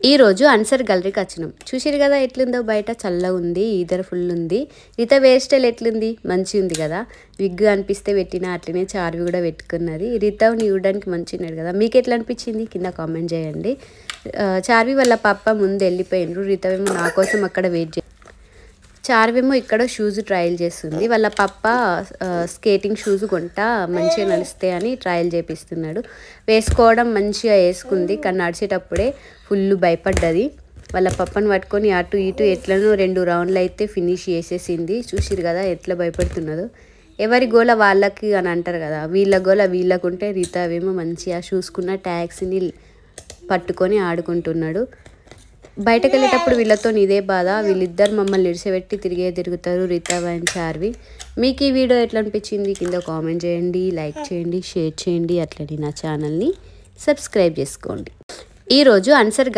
ఈ రోజు అన్సర్ గ్యాలరీకి వచ్చినాం. చూసిరు కదా ఎట్లుందో, బయట చల్లగా ఉంది, ఈదర్ ఫుల్ ఉంది. రిత హెయిర్ స్టైల్ ఎట్లుంది, మంచిగా ఉంది కదా. విగ్ అనిపిస్తే పెట్టినా, అట్లనే చార్వి కూడా పెట్టుకున్నది. రితని చూడడానికి మంచిగా ఉన్నాడు కదా. మీకు ఎట్లా అనిపించింది కింద కామెంట్ చేయండి. చార్వి వాళ్ళ పాప ముందు వెళ్ళిపోయినరు, రితవేమో నా కోసం అక్కడ వెయిట్ చేసి, చార్వేమో ఇక్కడ షూస్ ట్రయల్ చేస్తుంది. వాళ్ళ పప్ప స్కేటింగ్ షూస్ కొంటా మంచిగా నడుస్తాయి అని ట్రయల్ చేపిస్తున్నాడు. వేసుకోవడం మంచిగా వేసుకుంది, కానీ నడిచేటప్పుడే ఫుల్ భయపడ్డది. వాళ్ళ పప్పని పట్టుకొని అటు ఇటు ఎట్లనో 2 రౌండ్లు అయితే ఫినిష్ చేసేసింది. చూసిరు కదా ఎట్లా భయపడుతున్నదో. ఎవరి గోల వాళ్ళకి అని అంటారు కదా, వీళ్ళ గోల వీళ్ళకుంటే రితవేమో మంచిగా చూసుకున్న ట్యాక్సీని పట్టుకొని ఆడుకుంటున్నాడు. బయటకు వెళ్ళేటప్పుడు వీళ్ళతో ఇదే బాధ, వీళ్ళిద్దరు మమ్మల్ని ఇడిసిపెట్టి తిరుగుతారు రిత అండ్ చార్వి. మీకు ఈ వీడియో ఎట్లా అనిపించింది కింద కామెంట్ చేయండి, లైక్ చేయండి, షేర్ చేయండి, అట్లనే నా ఛానల్ని సబ్స్క్రైబ్ చేసుకోండి. ఈరోజు అన్సర్